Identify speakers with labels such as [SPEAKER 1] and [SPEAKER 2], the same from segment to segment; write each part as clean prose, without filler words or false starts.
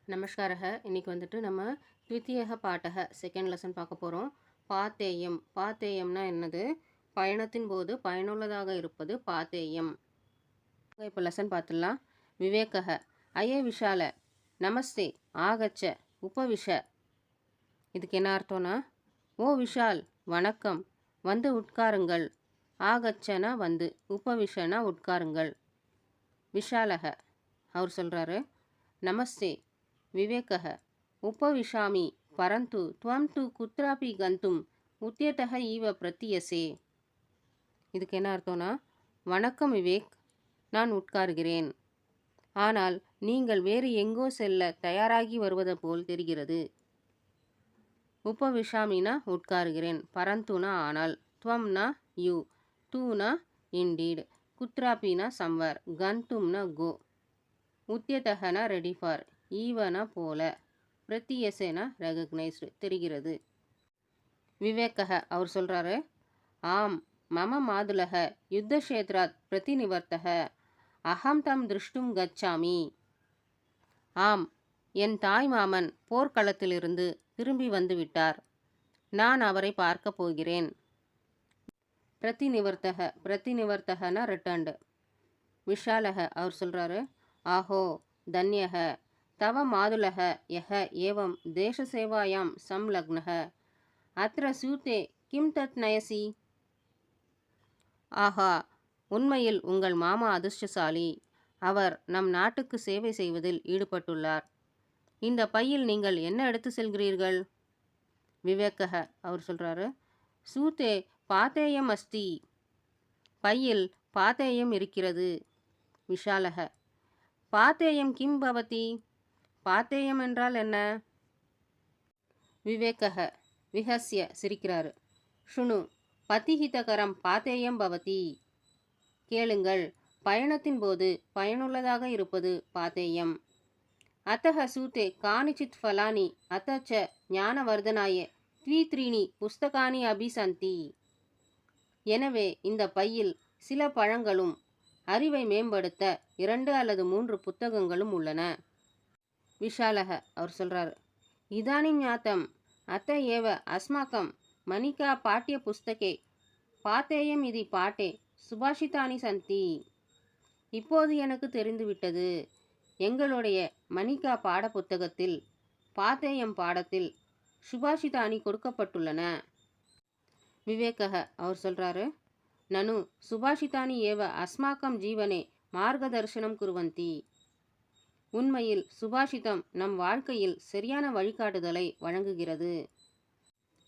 [SPEAKER 1] நமஸ்காரக. இன்னைக்கு வந்துட்டு நம்ம த்விதீயக பாடக செகண்ட் லெசன் பார்க்க போகிறோம். பாத்தேயம். பாத்தேயம்னா என்னது? பயணத்தின் போது பயனுள்ளதாக இருப்பது பாத்தேயம். இப்போ லெசன் பார்த்துடலாம். விவேகக. அயே விஷால. நமஸ்தே. ஆகச்ச. உபவிஷ. இதுக்கு என்ன அர்த்தம்னா, ஓ விஷால் வணக்கம், வந்து உட்காருங்கள். ஆகச்சனா வந்து, உபவிஷனா உட்காருங்கள். விஷாலக அவர் சொல்கிறாரு, நமஸ்தே விவேகः उपविशामि परन्तु त्वं तु कुत्रापि गन्तुम् उद्यतः इव प्रतीयसे. இதுக்கு என்ன அர்த்தம்னா, வணக்கம் விவேக், நான் உட்காருகிறேன், ஆனால் நீங்கள் வேறு எங்கோ செல்ல தயாராகி வருவது போல் தெரிகிறது. உபவிஷாமினா உட்காருகிறேன், பரந்துனா ஆனால், துவம்னா யூ, தூனா இண்டீட், குத்ராபினா சம்வர், கந்தும்னா கோ, உத்தியதகனா ரெடி ஃபார், ஈவனா போல, பிரத்தியசேனா ரெகக்னைஸ்டு தெரிகிறது. விவேகக அவர் சொல்கிறாரு, ஆம் மம மாதுலக யுத்தக்ஷேத்ராத் பிரதிநிவர்த்தக அகம் தம் திருஷ்டும் கச்சாமி. ஆம், என் தாய் மாமன் போர்க்களத்திலிருந்து திரும்பி வந்து விட்டார், நான் அவரை பார்க்க போகிறேன். பிரதிநிவர்த்தக, பிரதிநிவர்த்தகனா ரிட்டர்ன்டு. விஷாலக அவர் சொல்கிறாரு, ஆஹோ தன்யக தவ மாதுலக யஹ ஏவம் தேசசேவாயாம் சம்லக்னக அத்ர சூதே கிம் தத் நயசி. ஆஹா, உண்மையில் உங்கள் மாமா அதிர்ஷ்டசாலி, அவர் நம் நாட்டுக்கு சேவை செய்வதில் ஈடுபட்டுள்ளார். இந்த பையில் நீங்கள் என்ன எடுத்து செல்கிறீர்கள்? விவேகக அவர் சொல்கிறாரு, சூதே பாத்தேயம் அஸ்தி. பையில் பாத்தேயம் இருக்கிறது. விஷாலக பாத்தேயம் கிம் பவதி. பாத்தேயம் என்றால் என்ன? விவேகக விஹஸ்ய சிரிக்கிறாரு, ஷுணு பதிஹிதகரம் பாத்தேயம் பவதி. கேளுங்கள், பயணத்தின் போது பயனுள்ளதாக இருப்பது பாத்தேயம். அத்தக சூதே கானிச்சித் ஃபலானி அத்தச்ச ஞானவர்தனாய த்வீத்ரீணி புஸ்தகானி அபிசந்தி. எனவே இந்த பையில் சில பழங்களும் அறிவை மேம்படுத்த 2 அல்லது 3 புத்தகங்களும் உள்ளன. விஷாலக அவர் சொல்கிறார், இதானிம் ஞாத்தம் அத்த ஏவ அஸ்மாக்கம் மணிகா பாட்டிய புஸ்தகே பாத்தேயம் இதி பாட்டே சுபாஷிதானி சந்தி. இப்போது எனக்கு தெரிந்துவிட்டது, எங்களுடைய மணிகா பாட புத்தகத்தில் பாத்தேயம் பாடத்தில் சுபாஷிதானி கொடுக்கப்பட்டுள்ளன. விவேகக அவர் சொல்கிறாரு, நனு சுபாஷிதானி ஏவ அஸ்மாக்கம் ஜீவனே மார்கதர்ஷனம் குருவந்தி. உண்மையில் சுபாஷிதம் நம் வாழ்க்கையில் சரியான வழிகாட்டுதலை வழங்குகிறது.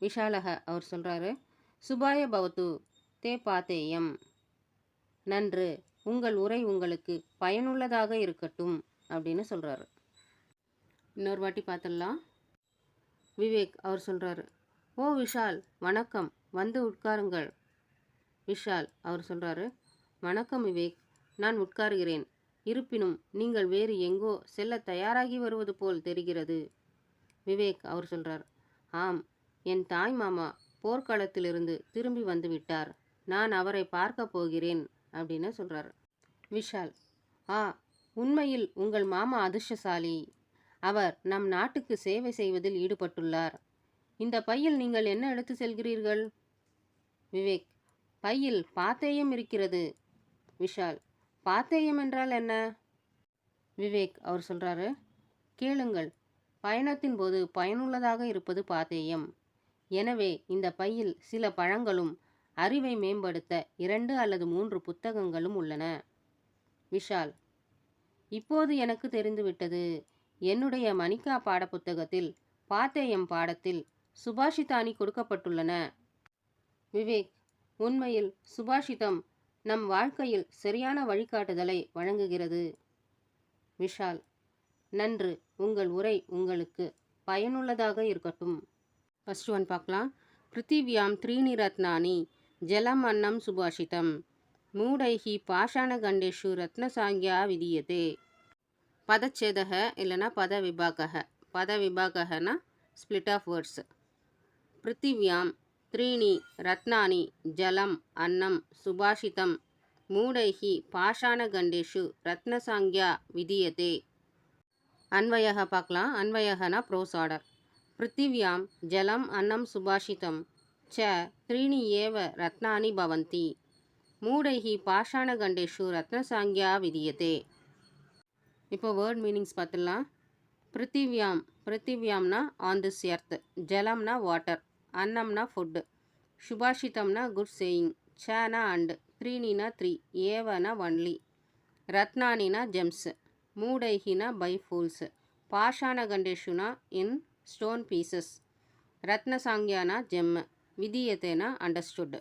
[SPEAKER 1] விஷாலக அவர் சொல்கிறாரு, சுபாய பவத்து தே பாத்தேயம். நன்று, உங்கள் உரை உங்களுக்கு பயனுள்ளதாக இருக்கட்டும் அப்படின்னு சொல்கிறாரு. இன்னொரு வாட்டி பார்த்துடலாம். விவேக் அவர் சொல்கிறாரு, ஓ விஷால் வணக்கம், வந்து உட்காருங்கள். விஷால் அவர் சொல்கிறாரு, வணக்கம் விவேக், நான் உட்காருகிறேன், இருப்பினும் நீங்கள் வேறு எங்கோ செல்ல தயாராகி வருவது போல் தெரிகிறது. விவேக் அவர் சொல்கிறார், ஆம், என் தாய் மாமா போர்க்களத்திலிருந்து திரும்பி வந்து விட்டார், நான் அவரை பார்க்க போகிறேன் அப்படின்னு சொல்கிறார். விஷால், ஆ, உண்மையில் உங்கள் மாமா அதிர்ஷ்டசாலி, அவர் நம் நாட்டுக்கு சேவை செய்வதில் ஈடுபட்டுள்ளார். இந்த பையில் நீங்கள் என்ன எடுத்து செல்கிறீர்கள்? விவேக், பையில் பாத்தேயம் இருக்கிறது. விஷால், பாத்தேயம் என்றால் என்ன? விவேக் அவர் சொல்கிறாரு, கேளுங்கள், பயணத்தின் போது பயனுள்ளதாக இருப்பது பாத்தேயம். எனவே இந்த பையில் சில பழங்களும் அறிவை மேம்படுத்த 2 அல்லது 3 புத்தகங்களும் உள்ளன. விஷால், இப்போது எனக்கு தெரிந்துவிட்டது, என்னுடைய மணிகா பாட புத்தகத்தில் பாத்தேயம் பாடத்தில் சுபாஷிதானி கொடுக்கப்பட்டுள்ளன. விவேக், உண்மையில் சுபாஷிதம் நம் வாழ்க்கையில் சரியான வழிகாட்டுதலை வழங்குகிறது. விஷால், நன்று, உங்கள் உரை உங்களுக்கு பயனுள்ளதாக இருக்கட்டும். ஃபர்ஸ்ட் ஒன் பார்க்கலாம். பிருத்திவியாம் 3 ரத்னானி ஜலம் அன்னம் சுபாஷிதம் மூடைஹி பாஷாணகண்டேஷு ரத்னசாங்கியா விதியதே. பதச்சேதக இல்லைனா பத விபாகக. பத விபாகனா ஸ்பிளிட் ஆஃப் வேர்ட்ஸ். பிருத்திவியாம் 3 ரத்னானி ஜலம் அன்னம் சுபாஷிதம் மூடைஹி பாஷாணகண்டேஷு ரத்னசாங்கியா விதியதே. அன்வயக பார்க்கலாம். அன்வயகனா ப்ரோஸ் ஆர்டர். பிருத்திவியாம் ஜலம் அன்னம் சுபாஷிதம் ச த்ரீணி ஏவ ரத்னானி பவந்தி மூடைஹி பாஷாணகண்டேஷு ரத்னசாங்கியா விதியதே. இப்போ வேர்ட் மீனிங்ஸ் பார்த்துடலாம். பிருத்திவியாம், பிருத்திவியாம்னா ஆன் திஸ் எர்த், ஜலம்னா வாட்டர், அன்னம்னா ஃபுட்டு, சுபாஷிதம்னா குட் சேயிங், சேனா அண்ட், த்ரீனினா த்ரீ, ஏவனா ஒன்லி, ரத்னானினா ஜெம்ஸ், மூடைஹினா பை ஃபூல்ஸ், பாஷாணகண்டேஷுனா இன் ஸ்டோன் பீசஸ், ரத்னசாங்கியானா ஜெம், விதியத்தேனா அண்டர்ஸ்டுட்.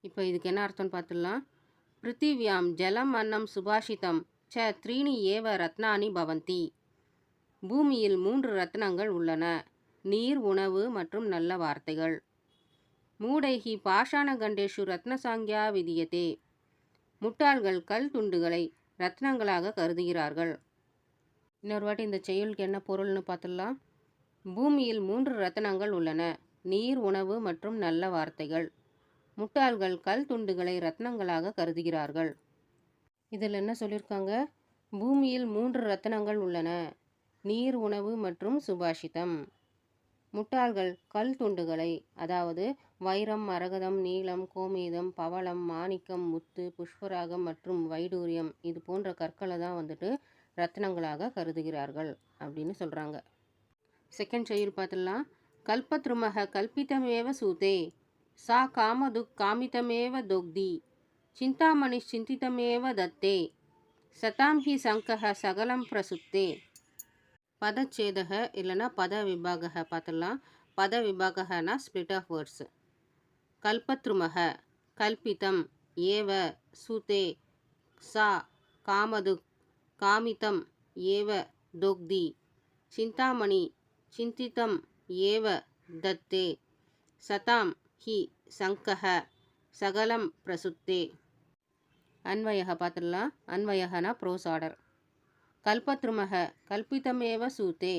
[SPEAKER 1] இப்போ இதுக்கு என்ன அர்த்தம்னு பார்த்துடலாம். பிருத்திவியாம் ஜலம் அன்னம் சுபாஷிதம் ச த்ரீணி ஏவ ரத்னானி பவந்தி. பூமியில் 3 ரத்னங்கள் உள்ளன, நீர், உணவு மற்றும் நல்ல வார்த்தைகள். மூடைஹி பாஷாணகண்டேஷு ரத்னசாங்கியா விதியதே. முட்டாள்கள் கல் துண்டுகளை ரத்னங்களாக கருதுகிறார்கள். இன்னொரு வாட்டி இந்த செயலுக்கு என்ன பொருள்னு பார்த்துடலாம். பூமியில் 3 ரத்னங்கள் உள்ளன, நீர், உணவு மற்றும் நல்ல வார்த்தைகள். முட்டாள்கள் கல் துண்டுகளை ரத்னங்களாக கருதுகிறார்கள். இதில் என்ன சொல்லியிருக்காங்க? பூமியில் 3 ரத்னங்கள் உள்ளன, நீர், உணவு மற்றும் சுபாஷிதம். முட்டாள்கள் கல் துண்டுகளை, அதாவது வைரம், மரகதம், நீலம், கோமேதம், பவளம், மாணிக்கம், முத்து, புஷ்பராகம் மற்றும் வைடூரியம் இது போன்ற கற்களை தான் வந்துட்டு ரத்னங்களாக கருதுகிறார்கள் அப்படின்னு சொல்கிறாங்க. செகண்ட் செயல் பார்த்துடலாம். கல்பத்ருமக கல்பிதமேவ சூதே சா காமதுக் காமிதமேவ தொக்தி சிந்தாமணி சிந்திதமேவ தத்தே சதாம் ஹி சங்கஹ சகலம் பிரசுத்தே. பதச்சேதக இல்லைனா பத விபாக பார்த்துடலாம். பத விபாகனா ஸ்பிளிட் ஆஃப் வேர்ட்ஸ். கல்பத்ருமக கல்பிதம், ஏவ சூதே சா காமதுக் காமிதம் ஏவ தொக்தி சிந்தாமணி சிந்திதம் ஏவ தத்தே சதாம் ஹி சங்கஹ சகலம் பிரசுத்தே. அன்வயக பார்த்துடலாம். அன்வயகனா ப்ரோஸ் ஆர்டர். கல்பத்ருமக கல்பிதமேவ சூதே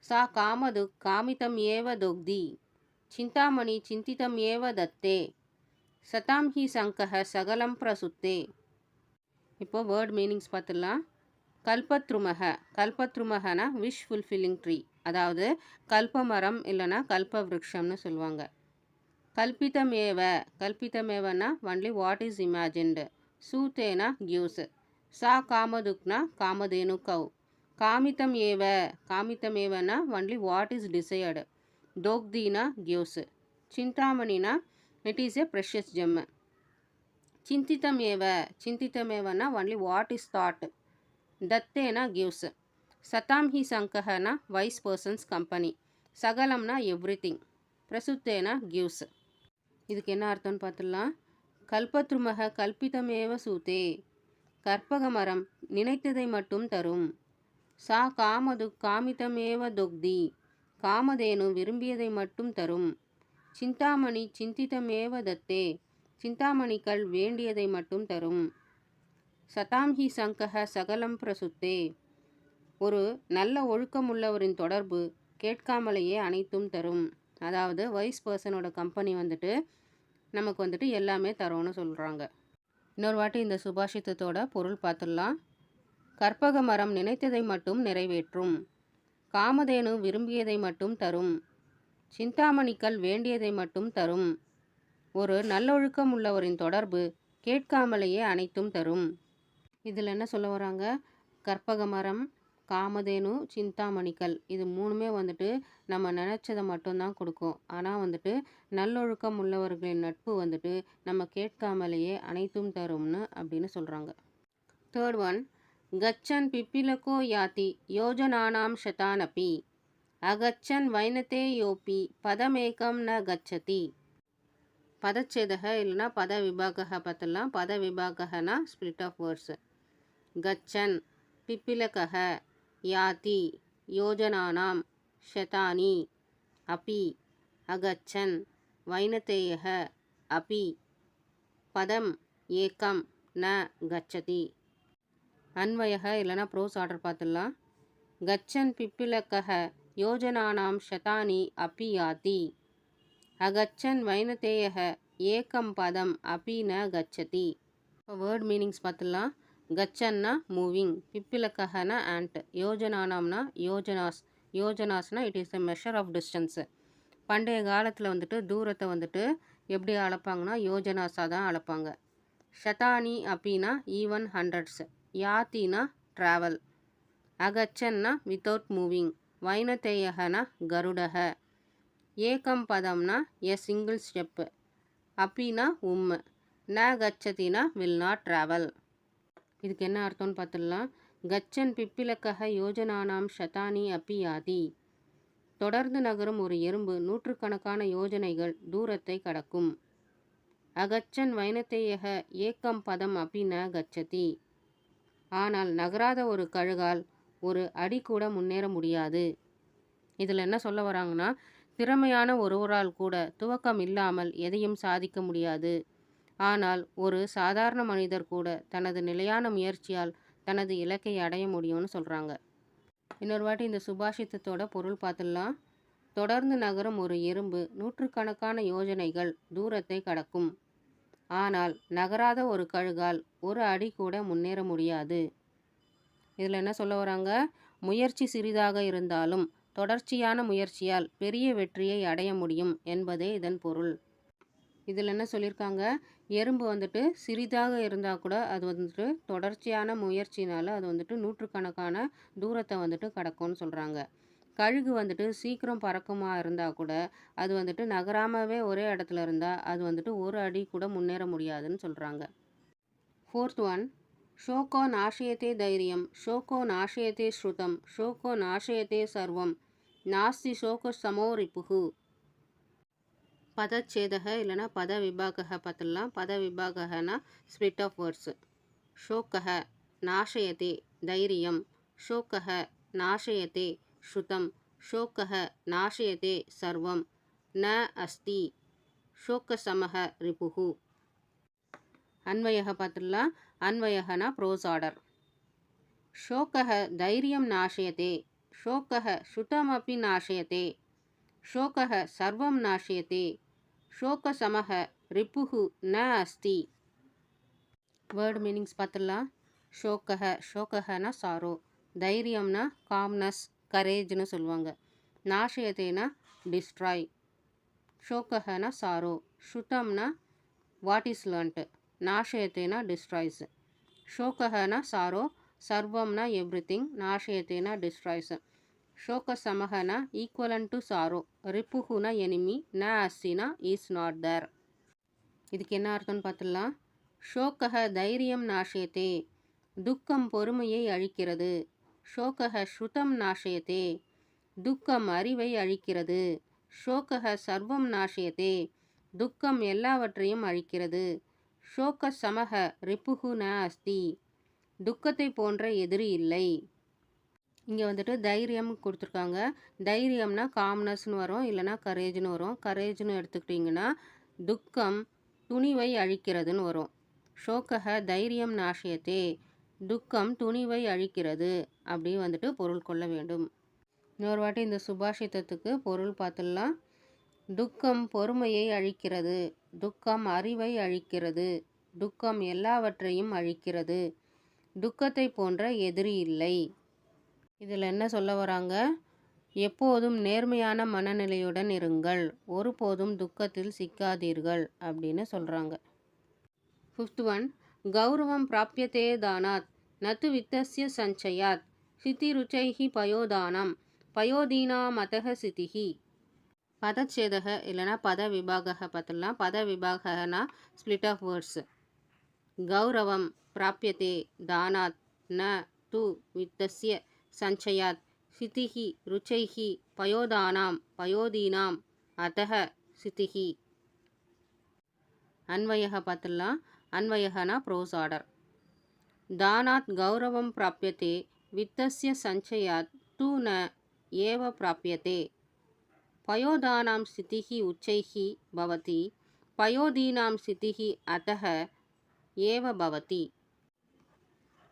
[SPEAKER 1] சா காமதுக் காமிதம் ஏவ தொக்தி சிந்தாமணி சிந்திதம் ஏவ தத்தே சதாம் ஹி சங்கஹ சகலம் பிரசுத்தே. இப்போ வேர்ட் மீனிங்ஸ் பார்த்துடலாம். கல்பத்ருமக, கல்பத்ருமகனா விஷ் ஃபுல்ஃபில்லிங் ட்ரீ, அதாவது கல்பமரம் இல்லைனா கல்ப விருட்சம்னு சொல்லுவாங்க. கல்பிதமேவ, கல்பிதமேவனா ஒன்லி வாட் இஸ் இமேஜின்டு. சூத்தேனா கியூஸ். சா காமதுக்னா காமதேனு கவ். காமிதம் ஏவ, காமிதமேவனா ஒன்லி வாட் இஸ் டிசையர்டு. தோக்தினா கியூஸ். சிந்தாமணினா it is a precious gem. சிந்திதம் ஏவ, சிந்திதமேவனா ஒன்லி வாட் இஸ் தாட். தத்தேனா கிவ்ஸ். சதாம் ஹி சங்கஹனா வைஸ் பர்சன்ஸ் கம்பெனி. சகலம்னா எவ்ரி திங். பிரசுத்தேனா கிவ்ஸ். இதுக்கு என்ன அர்த்தம்னு பார்த்துடலாம். கல்பத்ருமக கல்பிதமேவ சூதே, கற்பக மரம் நினைத்ததை மட்டும் தரும். சா காமது காமிதமேவ தொக்தி, காமதேனு விரும்பியதை மட்டும் தரும். சிந்தாமணி சிந்திதமேவ தத்தே, சிந்தாமணிகள் வேண்டியதை மட்டும் தரும். சதாம் ஹி சங்கஹ சகலம் பிரசுத்தே, ஒரு நல்ல ஒழுக்கமுள்ளவரின் தொடர்பு கேட்காமலேயே அனைத்தும் தரும். அதாவது வைஸ் பர்சனோட கம்பெனி வந்துட்டு நமக்கு வந்துட்டு எல்லாமே தரோன்னு சொல்கிறாங்க. இன்னொரு வாட்டி இந்த சுபாஷிதத்தோட பொருள் பார்த்துடலாம். கற்பக மரம் நினைத்ததை மட்டும் நிறைவேற்றும். காமதேனு விரும்பியதை மட்டும் தரும். சிந்தாமணிகள் வேண்டியதை மட்டும் தரும். ஒரு நல்லொழுக்கம் உள்ளவரின் தொடர்பு கேட்காமலேயே அனைத்தும் தரும். இதில் என்ன சொல்ல வராங்க? கற்பக மரம், காமதேனு, சிந்தாமணிகள் இது மூணுமே வந்துட்டு நம்ம நினச்சதை மட்டும்தான் கொடுக்கும். ஆனால் வந்துட்டு நல்லொழுக்கம் உள்ளவர்களின் நட்பு வந்துட்டு நம்ம கேட்காமலேயே அனைத்தும் தரும்னு அப்படின்னு சொல்கிறாங்க. Third one. கச்சன் பிப்பிலகோ யாதி யோஜனானாம் சதானபி அகச்சன் வைனதே யோபி பதமேகம் ந கச்சதி. பதச்சேதக இல்லைனா பத விபாக பார்த்துடலாம். பத விபாகனா ஸ்பிளிட் ஆஃப் வேர்ட்ஸ். கச்சன் பிப்பிலகஹ யாதி யோஜனானாம் ஷதானி அபி அகச்சன் வைனதேயஹ அபி பதம் ஏகம் ந கச்சதி. அன்வயக இல்லைனா ப்ரோஸ் ஆர்டர் பார்த்துடலாம். கச்சன் பிப்பிலகஹ யோஜனானாம் ஷதானி அபி யாதி அகச்சன் வைனதேயஹ ஏகம் பதம் அபி ந கச்சதி. வேர்ட் மீனிங்ஸ் பார்த்துடலாம். கச்சன்னா மூவிங், பிப்பிலக்கஹனா ant, யோஜனானாம்னா யோஜனாஸ், யோஜனாஸ்னா it is a measure of distance. பண்டைய காலத்தில் வந்துட்டு தூரத்தை வந்துட்டு எப்படி அளப்பாங்கன்னா யோஜனாஸாக தான் அளப்பாங்க. ஷதானி அப்படின்னா ஈவன் ஹண்ட்ரட்ஸ், யாத்தினா ட்ராவல், அகச்சன்னா வித்தவுட் மூவிங், வைனதேயகனா கருடக, ஏகம் பதம்னா எ சிங்கிள் ஸ்டெப்பு, அப்படின்னா ந கச்சதினா வில் நாட் ட்ராவல். இதுக்கு என்ன அர்த்தம்னு பார்த்துடலாம். கச்சன் பிப்பிலக்கக யோஜனானாம் ஷதானி அப்பி யாதி, தொடர்ந்து நகரும் ஒரு எறும்பு நூற்றுக்கணக்கான யோஜனைகள் தூரத்தை கடக்கும். அகச்சன் வைனத்தேயக ஏக்கம் பதம் அப்பி ந கச்சதி, ஆனால் நகராத ஒரு கழுகால் ஒரு அடி கூட முன்னேற முடியாது. இதில் என்ன சொல்ல வராங்கன்னா, திறமையான ஒருவரால் கூட துவக்கம் இல்லாமல் எதையும் சாதிக்க முடியாது. ஆனால் ஒரு சாதாரண மனிதர் கூட தனது நிலையான முயற்சியால் தனது இலக்கை அடைய முடியும்னு சொல்கிறாங்க. இன்னொரு வாட்டி இந்த சுபாஷித்தத்தோட பொருள் பார்த்துடலாம். தொடர்ந்து நகரும் ஒரு எறும்பு நூற்றுக்கணக்கான யோஜனைகள் தூரத்தை கடக்கும். ஆனால் நகராத ஒரு கழுகால் ஒரு அடி கூட முன்னேற முடியாது. இதில் என்ன சொல்ல வராங்க, முயற்சி சிறிதாக இருந்தாலும் தொடர்ச்சியான முயற்சியால் பெரிய வெற்றியை அடைய முடியும் என்பதே இதன் பொருள். இதில் என்ன சொல்லியிருக்காங்க, எறும்பு வந்துட்டு சிறிதாக இருந்தால் கூட அது வந்துட்டு தொடர்ச்சியான முயற்சினால் அது வந்துட்டு நூற்றுக்கணக்கான தூரத்தை வந்துட்டு கடக்கும்னு சொல்கிறாங்க. கழுகு வந்துட்டு சீக்கிரம் பறக்குமா இருந்தால் கூட அது வந்துட்டு நகராமவே ஒரே இடத்துல இருந்தால் அது வந்துட்டு ஒரு அடி கூட முன்னேற முடியாதுன்னு சொல்கிறாங்க. 4th ஒன், ஷோகோ நாஷயத்தே தைரியம், ஷோகோ நாஷயத்தே ஸ்ருதம், ஷோகோ நாஷயத்தே சர்வம், நாஸ்தி ஷோகோ சமோ ரிப்புகு. பதச்சேதக இல்லைனா பத விபாகக பார்த்துடலாம். பத விபாகனா ஸ்பிளிட் ஆஃப் வேர்ட்ஸு. ஷோகக நாஷயத்தே தைரியம், ஷோகக நாஷயத்தே ஸ்ருதம், ஷோகக நாஷயத்தே சர்வம், ந அஸ்தி ஷோகசமஹ ரிபுகு. அன்வயக பார்த்துடலாம். அன்வயகனா ப்ரோஸ் ஆர்டர். ஷோகக தைரியம் நாஷயத்தே, ஷோகக ஸ்ருதமபி நாஷயத்தே, ஷோகக சர்வம் நாஷயத்தே, ஷோகசமஹ ரிப்புகு ந அஸ்தி. வேர்டு மீனிங்ஸ் பார்த்துடலாம். ஷோகக, ஷோககனா சாரோ, தைரியம்னா காம்னஸ், கரேஜ்னு சொல்லுவாங்க, நாஷயத்தேனா டிஸ்ட்ராய், ஷோககனா சாரோ, ஸ்ருதம்னா வாட் இஸ் லேர்ன்ட்டு, நாஷயத்தேனா டிஸ்ட்ராய்ஸ், ஷோககனா சாரோ, சர்வம்னா எவ்ரி திங், நாஷயத்தேனா டிஸ்ட்ராய்ஸ், ஷோகசமஹனா ஈக்குவலன் டு சாரோ, ரிப்புகுனா எனிமி, ந அஸ்தினா இஸ் நாட் தேர். இதுக்கு என்ன அர்த்தம்னு பார்த்துடலாம். ஷோகக தைரியம் நாஷயத்தே, துக்கம் பொறுமையை அழிக்கிறது. ஷோகக ஸ்ருதம் நாஷயத்தே, துக்கம் அறிவை அழிக்கிறது. ஷோகக சர்வம் நாஷயத்தே, துக்கம் எல்லாவற்றையும் அழிக்கிறது. ஷோகசமஹ ரிப்புகு ந அஸ்தி, துக்கத்தை போன்ற எதிரி இல்லை. இங்கே வந்துட்டு தைரியம் கொடுத்துருக்காங்க. தைரியம்னா காம்னஸ்னு வரும், இல்லைனா கரேஜ்னு வரும். கரேஜ்னு எடுத்துக்கிட்டிங்கன்னா துக்கம் துணிவை அழிக்கிறதுன்னு வரும். ஷோகக தைரியம் நாஷயத்தே, துக்கம் துணிவை அழிக்கிறது அப்படி வந்துட்டு பொருள் கொள்ள வேண்டும். இன்னொரு வாட்டி இந்த சுபாஷிதத்துக்கு பொருள் பார்த்துடலாம். துக்கம் பொறுமையை அழிக்கிறது, துக்கம் அறிவை அழிக்கிறது, துக்கம் எல்லாவற்றையும் அழிக்கிறது, துக்கத்தை போன்ற எதிரி இல்லை. இதில் என்ன சொல்ல வராங்க, எப்போதும் நேர்மையான மனநிலையுடன் இருங்கள், ஒருபோதும் துக்கத்தில் சிக்காதீர்கள் அப்படின்னு சொல்கிறாங்க. 5th ஒன், கௌரவம் பிராப்யத்தே தானாத் நது வித்தஸ்ய சஞ்சயாத், சித்தி ருச்சைஹி பயோதானம், பயோதீனாமதக சிதிஹி. பதச்சேதக இல்லைனா பத விபாகக பார்த்துடலாம். பத விபாகனா ஸ்பிளிட் ஆஃப் வேர்ட்ஸு. கௌரவம் பிராப்யத்தே தானாத் ந து வித்தஸ்ய சஞ்சயாத், சிதிஹி ருச்சைஹி பயோதானாம் பயோதீனாம் அதஹ சிதிஹி. அன்வயக பார்த்துடலாம். அன்வயகனா ப்ரோஸ் ஆர்டர். தானாத் கௌரவம் பிராப்யத்தே, வித்தஸ்ய சஞ்சயாத் து ந ஏவ பிராப்யத்தே, பயோதானாம் சிதிஹி உச்சைஹி பவதி, பயோதீனாம் சிதிஹி அதஹ ஏவ பவதி.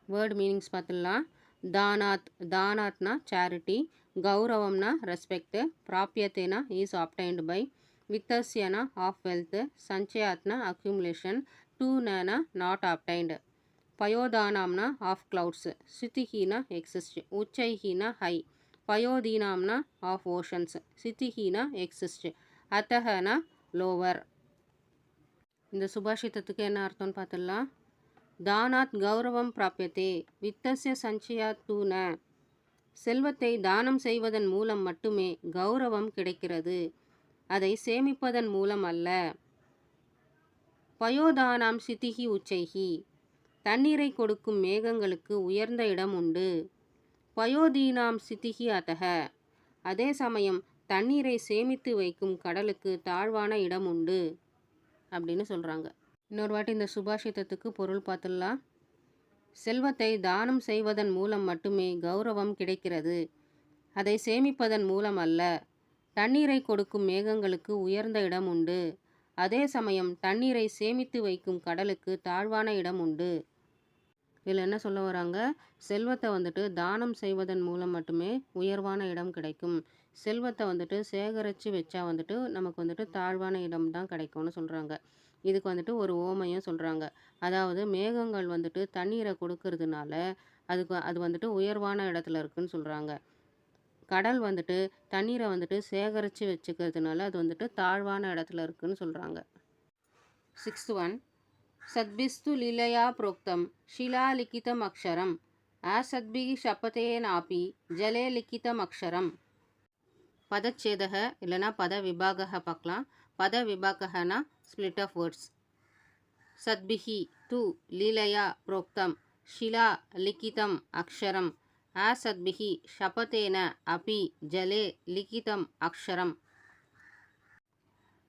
[SPEAKER 1] வேர்டு மீனிங்ஸ் பார்த்துடலாம். தானாத், தானாத்னா சேரிட்டி, கௌரவம்னா ரெஸ்பெக்ட், பிராப்யத்தேனா இஸ் ஆப்டைன்டு பை, வித்தஸ்யனா ஆஃப் வெல்த், சஞ்சயாத்னா அக்யூமுலேஷன், டு நனா நாட் ஆப்டைன்டு. பயோதானாம்னா ஆஃப் கிளவுட்ஸ், ஸ்திதிஹினா எக்ஸிஸ்ட், உச்சைஹினா ஹை, பயோதீனாம்னா ஆஃப் ஓஷன்ஸ், ஸ்திதிஹினா எக்ஸிஸ்ட், அத்தஹனா லோவர். இந்த சுபாஷிதத்துக்கு என்ன அர்த்தம்னு பார்த்துடலாம். தானாத் கௌரவம் பிராபியத்தே வித்தஸ்ய சஞ்சயாத் தூ ந. செல்வத்தை தானம் செய்வதன் மூலம் மட்டுமே கௌரவம் கிடைக்கிறது, அதை சேமிப்பதன் மூலம் அல்ல. பயோதானாம் சிதிஹி உச்சைஹி. தண்ணீரை கொடுக்கும் மேகங்களுக்கு உயர்ந்த இடம் உண்டு. பயோதீனாம் சிதிஹி அத்தக. அதே சமயம் தண்ணீரை சேமித்து வைக்கும் கடலுக்கு தாழ்வான இடம் உண்டு அப்படின்னு சொல்கிறாங்க. இன்னொரு வாட்டி இந்த சுபாஷிதத்துக்கு பொருள் பார்த்துடலாம். செல்வத்தை தானம் செய்வதன் மூலம் மட்டுமே கௌரவம் கிடைக்கிறது, அதை சேமிப்பதன் மூலம் அல்ல. தண்ணீரை கொடுக்கும் மேகங்களுக்கு உயர்ந்த இடம் உண்டு. அதே சமயம் தண்ணீரை சேமித்து வைக்கும் கடலுக்கு தாழ்வான இடம் உண்டு. இதில் என்ன சொல்ல வராங்க, செல்வத்தை வந்துட்டு தானம் செய்வதன் மூலம் மட்டுமே உயர்வான இடம் கிடைக்கும், செல்வத்தை வந்துட்டு சேகரித்து வச்சா வந்துட்டு நமக்கு வந்துட்டு தாழ்வான இடம் தான் கிடைக்கும்னு சொல்கிறாங்க. இதுக்கு வந்துட்டு ஒரு ஓமையும் சொல்கிறாங்க. அதாவது மேகங்கள் வந்துட்டு தண்ணீரை கொடுக்கறதுனால அது வந்துட்டு உயர்வான இடத்துல இருக்குன்னு சொல்கிறாங்க. கடல் வந்துட்டு தண்ணீரை வந்துட்டு சேகரித்து வச்சுக்கிறதுனால அது வந்துட்டு தாழ்வான இடத்துல இருக்குன்னு சொல்கிறாங்க. 6th one, சத்பிஸ்து லீலையா புரோக்தம் ஷிலா லிக்கிதம் அக்ஷரம் அசத்பிகி ஷபதேனாபி ஜலே லிக்கிதம் அக்ஷரம். பதச்சேதக இல்லைனா பத விபாக பார்க்கலாம். பத விபாகனா ஸ்பிளிட் ஆஃப் வேர்ட்ஸ். சத்பிஹி து லீலையா புரோக்தம் ஷிலா லிக்கிதம் அக்ஷரம் அசத்பிஹி ஷபதேன அபி ஜலே லிக்கிதம் அக்ஷரம்.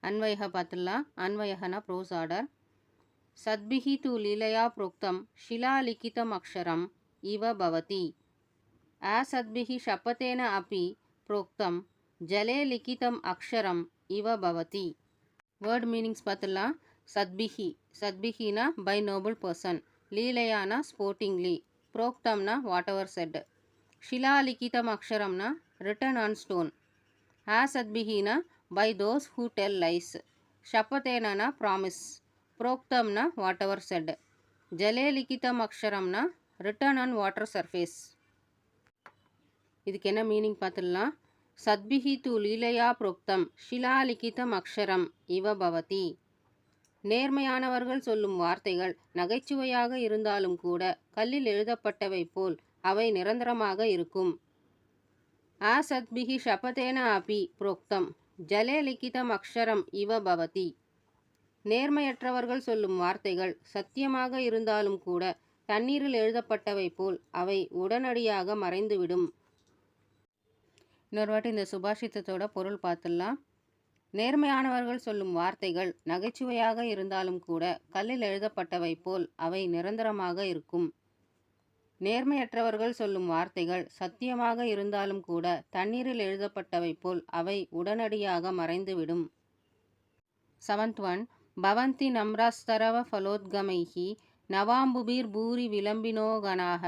[SPEAKER 1] அன்வயக பார்த்துடலாம். அன்வயகனா ப்ரோஸ் ஆர்டர். சத்பிஹி து லீலையா புரோக்தம் ஷிலா லிக்கிதம் அக்ஷரம் இவ பவதி. அசத்பிஹி ஷபதேன அபி புரோக்தம் ஜலே லிக்கிதம் அக்ஷரம் இவ பவதி. வேர்ட் மீனிங்ஸ் பார்த்துடலாம். சத்பிஹி, சத்பிஹினா பை நோபல் பர்சன், லீலையானா ஸ்போர்ட்டிங்லி, புரோக்தம்னா வாட் எவர் செட், ஷிலா லிக்கிதம் அக்ஷரம்னா ரிட்டன் ஆன் ஸ்டோன், அசத்பிஹினா by those who tell lies, ஷபதேனா ப்ராமிஸ், புரோக்தம்னா வாட் எவர் செட், ஜலே லிக்கிதம் அக்ஷரம்னா ரிட்டன் ஆன் வாட்டர் சர்ஃபேஸ். இதுக்கு என்ன மீனிங் பார்த்துடலாம். சத்பிஹி து லீலையா புரோக்தம் ஷிலா லிக்கிதம் அக்ஷரம் இவ பவதி. நேர்மையானவர்கள் சொல்லும் வார்த்தைகள் நகைச்சுவையாக இருந்தாலும் கூட கல்லில் எழுதப்பட்டவை போல் அவை நிரந்தரமாக இருக்கும். அசத்பிஹி ஷபதேன அபி புரோக்தம் ஜலே லிக்கிதம் அக்ஷரம் இவ பவதி. நேர்மையற்றவர்கள் சொல்லும் வார்த்தைகள் சத்தியமாக இருந்தாலும் கூட தண்ணீரில் எழுதப்பட்டவை போல் அவை உடனடியாக மறைந்துவிடும். இன்னொரு வாட்டி இந்த சுபாஷிதத்தோட பொருள் பார்த்துடலாம். நேர்மையானவர்கள் சொல்லும் வார்த்தைகள் நகைச்சுவையாக இருந்தாலும் கூட கல்லில் எழுதப்பட்டவை போல் அவை நிரந்தரமாக இருக்கும். நேர்மையற்றவர்கள் சொல்லும் வார்த்தைகள் சத்தியமாக இருந்தாலும் கூட தண்ணீரில் எழுதப்பட்டவை போல் அவை உடனடியாக மறைந்துவிடும். 7th one, பவந்தி நம்ராஸ்தரவ ஃபலோத்கமைஹி நவாம்புபிர் பூரி விளம்பினோ கணாக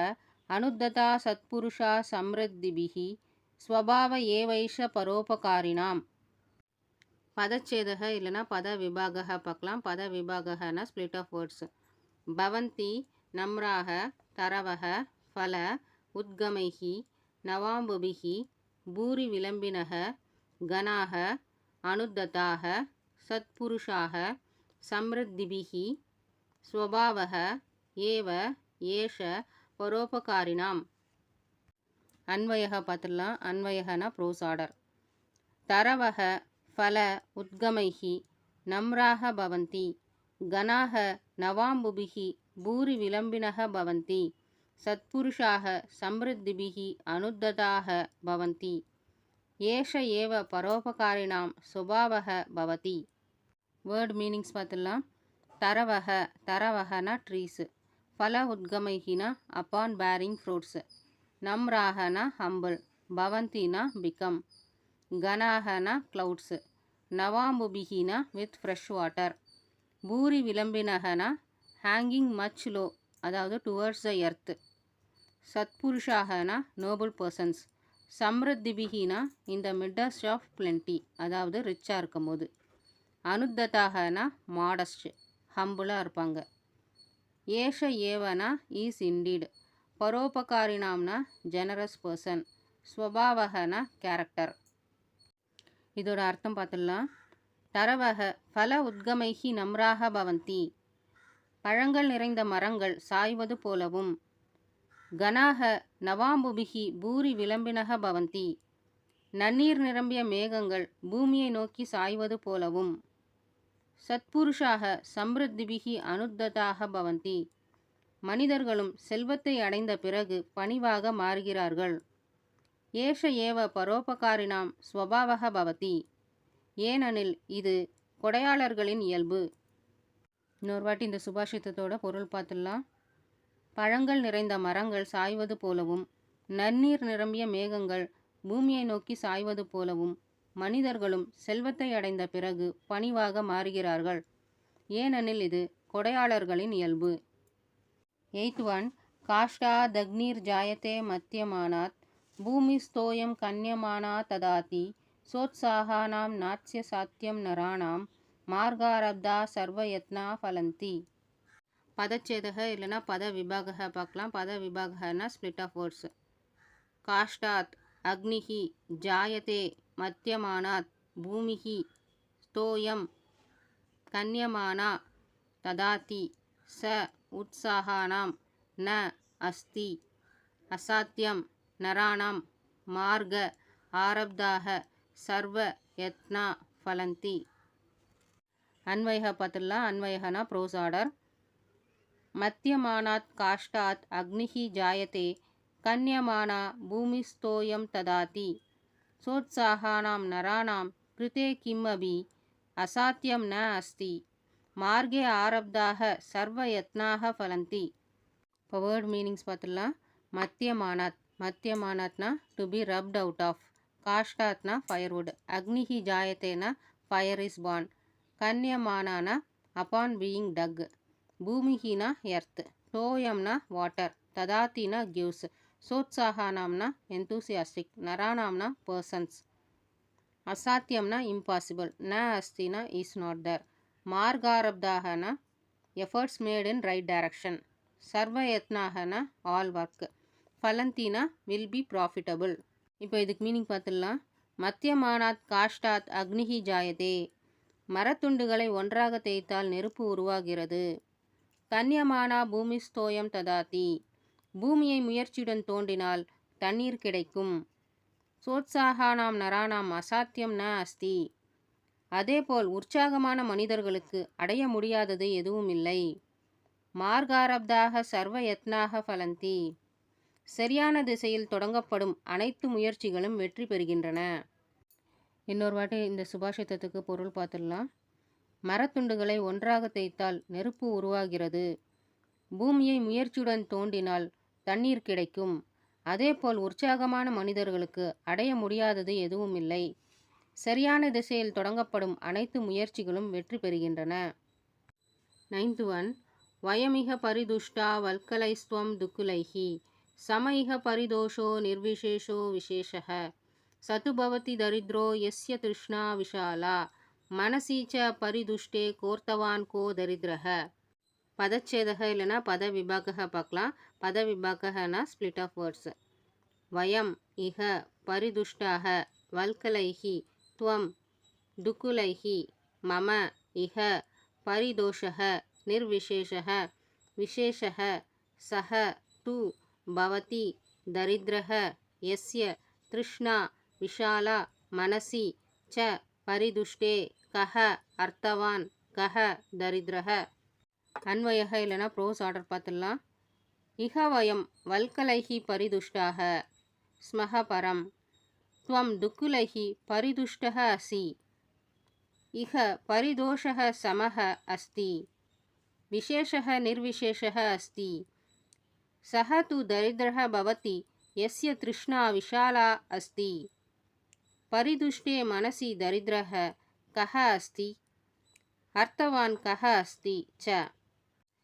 [SPEAKER 1] அனுத்ததா சத்புருஷா சம்ருத்திபிஹி ஸ்வபாவ ஏவைஷ பரோபகாரினாம். பதச்சேதக இல்லைனா பத விபாக பார்க்கலாம். பத விபாகனா ஸ்பிளிட் ஆஃப் வேர்ட்ஸ். பவந்தி நம்ராக தரவக ஃபல உத்கமைஹி நவாம்புபிஹி பூரி விளம்பினக கணாக அனுத்ததாக சத்புருஷாக சம்ருத்திபிஹி ஸ்வபாவக ஏவ ஏஷ பரோபகாரினாம். அன்வயக பார்த்துடலாம். அன்வயகனா ப்ரோஸ் ஆர்டர். தரவக ஃபல உத்கமைஹி நம்ராக பவந்தி கணாக நவாம்புபிஹி பூரி விளம்பினக பவந்தி சத்புருஷாக சம்ருத்திபிஹி அனுத்ததாக பவந்தி ஏஷ ஏவ பரோபகாரினாம் சுபாவக பவதி. வேர்ட் மீனிங்ஸ் பார்த்துடலாம். தரவக, தரவகனா ட்ரீஸ், ஃபல உத்கமைஹினா அப்பான் பேரிங் ஃப்ரூட்ஸ், நம்ராகனா ஹம்பிள், பவந்தினா பிகம், கணாகனா கிளவுட்ஸ், நவாம்புபிஹினா வித் ஃப்ரெஷ் வாட்டர், பூரி விளம்பினகனா ஹேங்கிங் மச் லோ அதாவது டுவர்ட்ஸ் த எர்த், சத்புருஷாகனா நோபல் பர்சன்ஸ், சம்ருத்திபிஹினா in the midst of plenty அதாவது ரிச்சாக இருக்கும் போது, அனுத்ததாகனா மாடஸ்ட் ஹம்புளாக இருப்பாங்க, ஏஷ ஏவனா ஈஸ் இண்டீட். பரோபகாரினாம்னா ஜெனரஸ் பர்சன். ஸ்வபாவகனா கேரக்டர். இதோட அர்த்தம் பார்த்துடலாம். தரவக பல உத்கமைஹி நம்ராக பவந்தி. பழங்கள் நிறைந்த மரங்கள் சாய்வது போலவும். கனாக நவாம்புபிகி பூரி விளம்பினக பவந்தி. நன்னீர் நிரம்பிய மேகங்கள் பூமியை நோக்கி சாய்வது போலவும். சத்புருஷாக சம்ருத்திபிகி அனுத்ததாக பவந்தி. மனிதர்களும் செல்வத்தை அடைந்த பிறகு பணிவாக மாறுகிறார்கள். ஏஷ ஏவ பரோபகாரினாம் ஸ்வபாவக பவதி. ஏனெனில் இது கொடையாளர்களின் இயல்பு. இன்னொரு வாட்டி இந்த சுபாஷிதத்தோட பொருள் பார்த்துடலாம். பழங்கள் நிறைந்த மரங்கள் சாய்வது போலவும், நன்னீர் நிரம்பிய மேகங்கள் பூமியை நோக்கி சாய்வது போலவும், மனிதர்களும் செல்வத்தை அடைந்த பிறகு பணிவாக மாறுகிறார்கள். ஏனெனில் இது கொடையாளர்களின் இயல்பு. 8th one. காஷ்டா தக்னீர் ஜாயத்தே மத்தியமானாத் பூமிஸ்தோயம் கன்யமானா ததாதி சோத்சாகானாம் நாட்சிய சாத்தியம் நராணாம் மார்காரப்தா சர்வயத்னா ஃபலந்தி. பதச்சேதக இல்லைனா பத விபாக பார்க்கலாம். பத விபாகனா ஸ்பிளிட் ஆஃப் வேர்ட்ஸ். காஷ்டாத் அக்னிஹி ஜாயத்தே மத்தியமானாத் பூமிஹி ஸ்தோயம் கன்யமானா ததாதி ச உத்சாகானாம் ந அஸ்தி அசாத்தியம் நராணாம் மார்க ஆரப்தாக சர்வ யத்னா ஃபலந்தி. அன்வயக பார்த்துடலாம். அன்வயகனா ப்ரோஸ் ஆர்டர். மத்தியமானாத் காஷ்டாத் அக்னிஹி ஜாயத்தே கன்யமானா பூமிஸ்தோயம் ததாதி சோத்சாகானாம் நராணாம் கிருதே கிம் அபி அசாத்தியம் ந அஸ்தி மார்கே ஆரப்தாக சர்வ யத்னாக ஃபலந்தி. இப்போ வேர்ட் மீனிங்ஸ் பார்த்துடலாம். மத்தியமானாத், மத்தியமானாத்னா to be rubbed out of. காஷ்டாத்னா ஃபயர்வுட். அக்னிஹி ஜாயத்தேனா ஃபயர் இஸ் பார்ன். கன்யமானானா அப்பான் பீயிங் டக். பூமிஹினா எர்த். தோயம்னா வாட்டர். ததாத்தினா கிவ்ஸ். சோத்சாகானாம்னா எந்தூசியாஸ்டிக். நரானாம்னா பர்சன்ஸ். அசாத்தியம்னா இம்பாசிபிள். ந அஸ்தினா இஸ் நாட் தேர். மார்காரப்தாகனா efforts made in right direction. சர்வயத்னாகனா ஆல் ஒர்க். ஃபலந்தினா வில் பி ப்ராஃபிட்டபிள். இப்போ இதுக்கு மீனிங் பார்த்துடலாம். மத்தியமானாத் காஷ்டாத் அக்னிஹி ஜாயதே. மரத்துண்டுகளை ஒன்றாக தேய்த்தால் நெருப்பு உருவாகிறது. கன்யமானா பூமிஸ்தோயம் ததாதி. பூமியை முயற்சியுடன் தோண்டினால் தண்ணீர் கிடைக்கும். சோத்சாகானாம் நரானாம் அசாத்தியம் ந அஸ்தி. அதேபோல் உற்சாகமான மனிதர்களுக்கு அடைய முடியாதது எதுவும் இல்லை. மார்காரப்தாக சர்வ யத்னாக ஃபலந்தி. சரியான திசையில் தொடங்கப்படும் அனைத்து முயற்சிகளும் வெற்றி பெறுகின்றன. இன்னொரு வாட்டி இந்த சுபாஷிதத்துக்கு பொருள் பார்த்துடலாம். மரத்துண்டுகளை ஒன்றாக தேய்த்தால் நெருப்பு உருவாகிறது. பூமியை முயற்சியுடன் தோண்டினால் தண்ணீர் கிடைக்கும். அதேபோல் உற்சாகமான மனிதர்களுக்கு அடைய முடியாதது எதுவும் இல்லை. சரியான திசையில் தொடங்கப்படும் அனைத்து முயற்சிகளும் வெற்றி பெறுகின்றன. 9th one. வயமிக பரிதுஷ்டா வல்கலைஸ்துவம் துக்குலைஹி சமயிக பரிதோஷோ நிர்விசேஷோ விசேஷः சது பவதி தரித்ரோ யஸ்ய திருஷ்ணா விஷாலா மனசி ச பரிதுஷ்டே கோர்த்தவான் கோ தரித்ரஹ. பதச்சேதக இல்லைனா பத விபாக பார்க்கலாம். பத விபாகனா ஸ்பிளிட் ஆஃப் வேர்ட்ஸ். வயம் இக பரிதுஷ்டாக வல்கலைஹி துவம் துக்குலைஹி மம இக பரிதோஷः நிர்விசேஷः விசேஷः சஹ து பவதி தரித்ரஹ யஸ்ய திருஷ்ணா விஷாலா மனசி ச பரிதுஷ்டே கஹ அர்த்தவான் கஹ தரித்ரஹ. அன்வயக இல்லைனா ப்ரோஸ் ஆர்டர் பார்த்துடலாம். இஹ வயம் வல்கலைஹி பரிதுஷ்டாக ஸ்மஹ பரம் துவம் துக்குலைஹி பரிதுஷ்டः அசி. இஹ பரிதோஷः சமஹ அஸ்தி. விசேஷः நிர்விசேஷः அஸ்தி. சஹ து தரித்ரஹ பவதி யஸ்ய திருஷ்ணா விஷாலா அஸ்தி. பரிதுஷ்டே மனசி தரித்ரஹ கஹ அஸ்தி அர்த்தவான் கஹ அஸ்தி ச.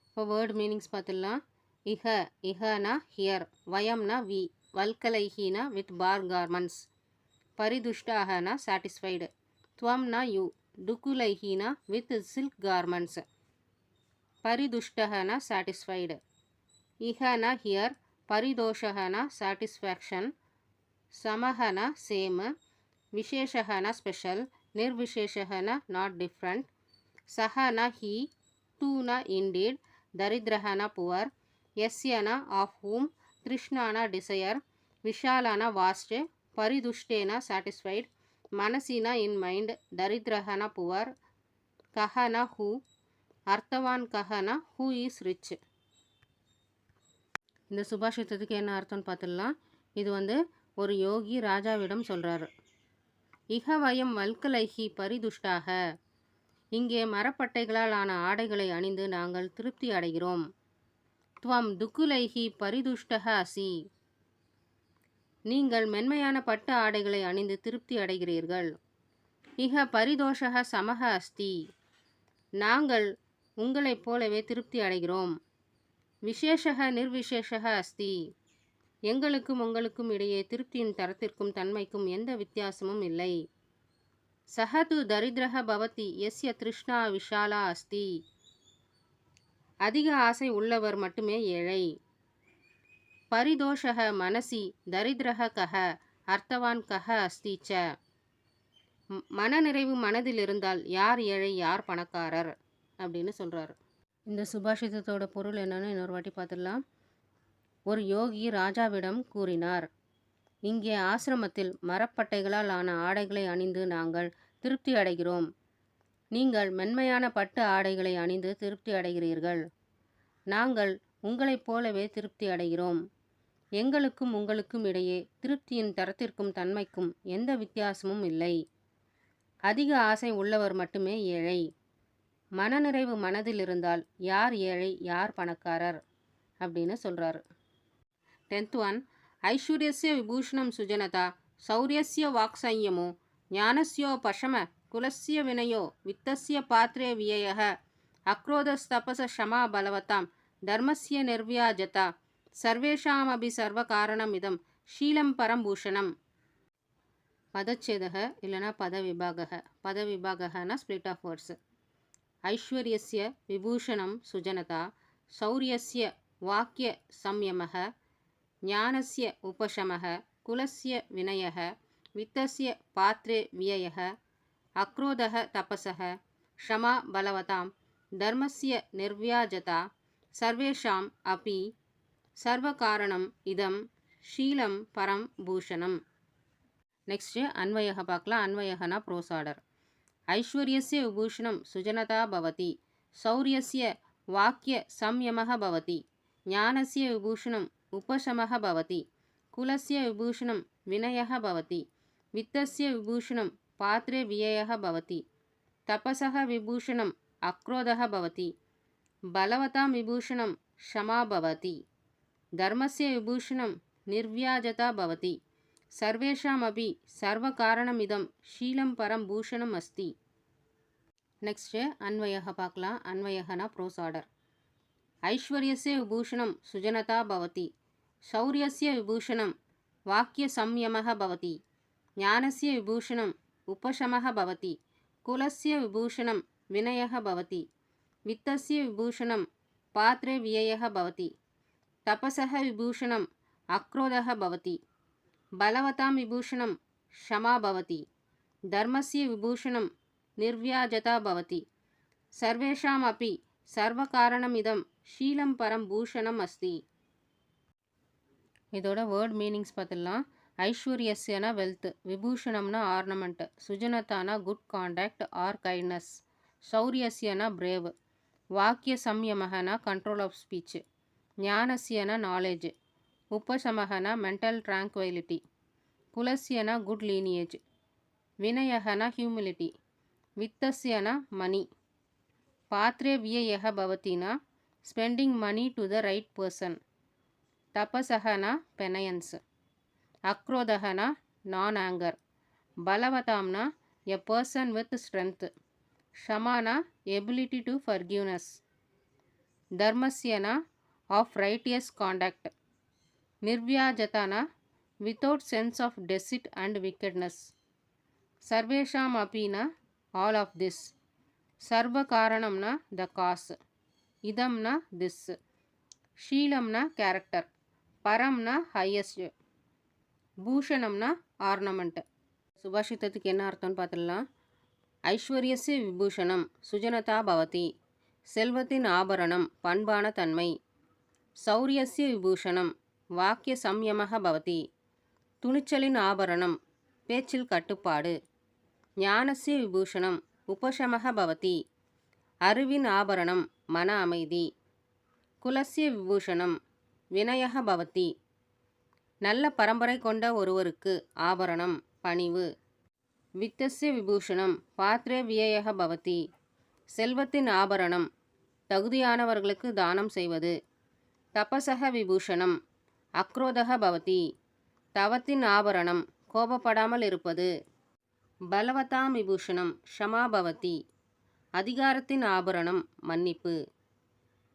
[SPEAKER 1] இப்போ வேர்ட் மீனிங்ஸ் பார்த்துடலாம். இஹ இஹனா ஹியர். வயம்னா வி. வல்கலைஹினா வித் பார் கார்மெண்ட்ஸ். பரிதுஷ்டாகனா சாட்டிஸ்ஃபைடு. துவம்னா யூ. டுக்குலைஹினா வித் சில்க் கார்மெண்ட்ஸ். परिदुष्टः न satisfied. इह न here, परिदोषः न satisfaction, समः न same, विशेषः न special, निर्विशेषः न not different, सः न he, तू न indeed, दरिद्रः न poor, यस्य न of whom, तृष्णा न desire, विशाला न vast, परिदुष्टे न satisfied, मनसि न in mind, दरिद्रः न poor, कः न who, அர்த்தவான் கஹனா ஹூ இஸ் ரிச். இந்த சுபாஷிதத்துக்கு என்ன அர்த்தம்னு பார்த்துடலாம். இது ஒரு யோகி ராஜாவிடம் சொல்கிறாரு. இஹ வயம் வல்கலைஹி பரிதுஷ்டாக, இங்கே மரப்பட்டைகளால் ஆன ஆடைகளை அணிந்து நாங்கள் திருப்தி அடைகிறோம். துவம் துக்குலைஹி பரிதுஷ்டக அசி, நீங்கள் மென்மையான பட்டு ஆடைகளை அணிந்து திருப்தி அடைகிறீர்கள். இஹ பரிதோஷக சமக அஸ்தி, நாங்கள் உங்களைப் போலவே திருப்தி அடைகிறோம். விசேஷக நிர்விசேஷக அஸ்தி, எங்களுக்கும் உங்களுக்கும் இடையே திருப்தியின் தரத்திற்கும் தன்மைக்கும் எந்த வித்தியாசமும் இல்லை. சஹது தரித்ரக பவதி எஸ்ய திருஷ்ணா விஷாலா அஸ்தி, அதிக ஆசை உள்ளவர் மட்டுமே ஏழை. பரிதோஷக மனசி தரித்ரக கஹ அர்த்தவான் கஹ அஸ்தி ச, மனநிறைவு மனதில் இருந்தால் யார் ஏழை யார் பணக்காரர் அப்படின்னு சொல்கிறாரு. இந்த சுபாஷிதத்தோட பொருள் என்னன்னு இன்னொரு வாட்டி பார்த்துடலாம். ஒரு யோகி ராஜாவிடம் கூறினார், இங்கே ஆசிரமத்தில் மரப்பட்டைகளால் ஆன ஆடைகளை அணிந்து நாங்கள் திருப்தி அடைகிறோம். நீங்கள் மென்மையான பட்டு ஆடைகளை அணிந்து திருப்தி அடைகிறீர்கள். நாங்கள் உங்களைப் போலவே திருப்தி அடைகிறோம். எங்களுக்கும் உங்களுக்கும் இடையே திருப்தியின் தரத்திற்கும் தன்மைக்கும் எந்த வித்தியாசமும் இல்லை. அதிக ஆசை உள்ளவர் மட்டுமே ஏழை. மனநிறைவு மனதில் இருந்தால் யார் ஏழை யார் பணக்காரர் அப்படின்னு சொல்கிறாரு. 10th one, ஐஸ்வர்யஸ்ய விபூஷணம் சுஜனதா, சௌரியஸ்ய வாக்சம்யமோ, ஞானஸ்யோ பஷம, குலஸ்ய வினயோ, வித்தஸ்ய பாத்ரே வியயः, அக்ரோதஸ்தபச க்ஷமா பலவதாம், தர்மஸ்ய நிர்வியாஜதா, சர்வேஷாமபி சர்வகாரணமிதம் Sheelam பரம்பூஷணம். பதச்சேதக இல்லைனா பதவிபாகக. பதவிபாகனா ஸ்பிளிட் ஆஃப் வேர்ட்ஸ். ஐஸ்வர்யஸ்ய விபூஷணம் சுஜனதா, சௌரியஸ்ய வாக்கிய சம்யமः, ஞானஸ்ய உபசமः, குலஸ்ய வினயः, வித்தஸ்ய பாத்ரே வியயः, அக்ரோதः தபசः, க்ஷமா பலவதாம், தர்மஸ்ய நிர்வியாஜதா, சர்வேஷாம் அபி சர்வகாரணம் இதம் ஷீலம் பரம் பூஷணம். நெக்ஸ்ட்டு அன்வயக பார்க்கலாம். அன்வயகனா ப்ரோஸ் ஆர்டர். ஐஸ்வர்யஸ்ய விபூஷணம் சுஜனதா பவதி, சௌரியஸ்ய வாக்கிய சம்யமः பவதி, ஞானஸ்ய விபூஷணம் உபசமः பவதி, குலஸ்ய விபூஷணம் வினயः பவதி, வித்தஸ்ய விபூஷணம் பாத்ரே வியயः பவதி, தபசः விபூஷணம் அக்ரோதः பவதி, பலவதாம் விபூஷணம் க்ஷமா பவதி, தர்மஸ்ய விபூஷணம் நிர்வியாஜதா பவதி, சர்வேஷாமபி சர்வகாரணமிதம் ஷீலம் பரம் பூஷணம் அஸ்தி. நெக்ஸ்ட்டு அன்வயக பார்க்கலாம். அன்வயகனா ப்ரோஸ் ஆர்டர். ஐஸ்வர்யஸ்ய விபூஷணம் சுஜனதா பவதி, சௌரியஸ்ய விபூஷணம் வாக்கிய சம்யமः பவதி, ஞானஸ்ய விபூஷணம் உபசமः பவதி, குலஸ்ய விபூஷணம் வினயः பவதி, வித்தஸ்ய விபூஷணம் பாத்ரே வியயः பவதி, தபசः விபூஷணம் அக்ரோதः பவதி, பலவதாம் விபூஷணம் க்ஷமா பவதி, தர்மஸ்ய விபூஷணம் நிர்வியாஜதா பவதி, சர்வேஷாம் அப்பி சர்வகாரணமிதம் ஷீலம் பரம் பூஷணம் அஸ்தி. இதோட வேர்ட் மீனிங்ஸ் பார்த்துடலாம். ஐஸ்வர்யஸ்யனா வெல்த், விபூஷணம்னா ஆர்னமெண்ட், சுஜனதானா குட் காண்டாக்ட் ஆர் கைண்ட்னஸ், சௌரியஸ்யனா பிரேவ், வாக்கிய சம்யமகனா கண்ட்ரோல் ஆஃப் ஸ்பீச், ஞானஸ்யனா நாலேஜ், உபசமகனா மென்டல் ட்ராங்குவைலிட்டி, குலஸ்யனா குட் லீனியேஜ், வினயகனா ஹியூமிலிட்டி, வித்தஸ்யனா மணி, பாத்ரே வியயக பவதினா spending money to the right person, தபசகனா பெனயன்ஸ், அக்ரோதகனா நான் ஆங்கர், பலவதாம்னா எ பர்சன் வித் ஸ்ட்ரென்த், க்ஷமானா எபிலிட்டி டு ஃபர்கிவ்னஸ், தர்மஸ்யனா ஆஃப் ரைட்டியஸ் காண்டாக்ட், நிர்வியாஜதானா without sense of deceit and wickedness, சர்வேஷாம் அபினா ஆல் ஆஃப் திஸ், சர்வ காரணம்னா த காஸ், இதம்னா திஸ், ஷீலம்னா கேரக்டர், பரம்னா ஹையஸ்ட், பூஷணம்னா ஆர்னமெண்ட். சுபாஷிதத்துக்கு என்ன அர்த்தம்னு பார்த்துடலாம். ஐஸ்வர்யஸ்ய விபூஷணம் சுஜனதா பவதி, செல்வத்தின் ஆபரணம் பண்பான தன்மை. சௌரியஸ்ய விபூஷணம் வாக்கிய சம்யமக பவதி, துணிச்சலின் ஆபரணம் பேச்சில் கட்டுப்பாடு. ஞானஸ்ய விபூஷணம் உபசமக பவதி, அறிவின் ஆபரணம் மன அமைதி. குலஸ்ய விபூஷணம் வினயக பவதி, நல்ல பரம்பரை கொண்ட ஒருவருக்கு ஆபரணம் பணிவு. வித்தஸ்ய விபூஷணம் பாத்ரே வியயக பவதி, செல்வத்தின் ஆபரணம் தகுதியானவர்களுக்கு தானம் செய்வது. தபசக விபூஷணம் அக்ரோதக பவதி, தவத்தின் ஆபரணம் கோபப்படாமல் இருப்பது. பலவதாம் விபூஷணம் க்ஷமா பவதி, அதிகாரத்தின் ஆபரணம் மன்னிப்பு.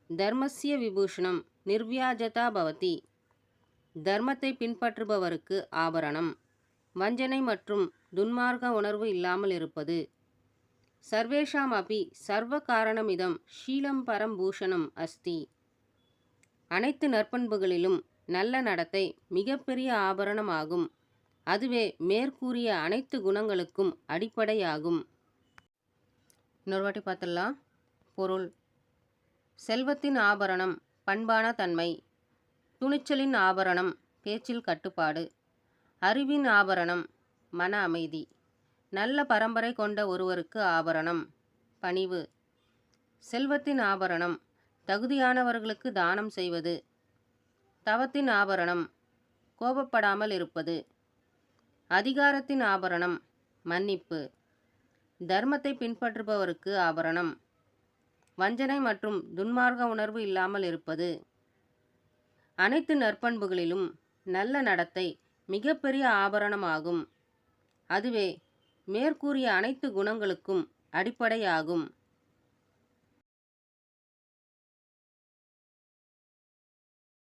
[SPEAKER 1] தர்மஸ்ய விபூஷணம் நிர்வியாஜதா பவதி, தர்மத்தை பின்பற்றுபவருக்கு ஆபரணம். வஞ்சனை மற்றும் துன்மார்க்க உணர்வு இல்லாமல் இருப்பது. சர்வேஷாம் அபி சர்வ காரணமிதம் ஷீலம் பரம் பூஷணம் அஸ்தி, அனைத்து நற்பண்புகளிலும் நல்ல நடத்தை மிகப்பெரிய ஆபரணமாகும். அதுவே மேற்கூறிய அனைத்து குணங்களுக்கும் அடிப்படையாகும். இன்னொரு வாட்டி பார்த்துடலாம். பொருள்: செல்வத்தின் ஆபரணம் பண்பான தன்மை, துணிச்சலின் ஆபரணம் பேச்சில் கட்டுப்பாடு, அறிவின் ஆபரணம் மன அமைதி, நல்ல பரம்பரை கொண்ட ஒருவருக்கு ஆபரணம் பணிவு, செல்வத்தின் ஆபரணம் தகுதியானவர்களுக்கு தானம் செய்வது, தவத்தின் ஆபரணம் கோபப்படாமல் இருப்பது, அதிகாரத்தின் ஆபரணம் மன்னிப்பு, தர்மத்தை பின்பற்றுபவருக்கு ஆபரணம், வஞ்சனை மற்றும் துன்மார்க்க உணர்வு இல்லாமல் இருப்பது. அனைத்து நற்பண்புகளிலும் நல்ல நடத்தை மிகப்பெரிய ஆபரணமாகும். அதுவே மேற்கூறிய அனைத்து குணங்களுக்கும் அடிப்படையாகும்.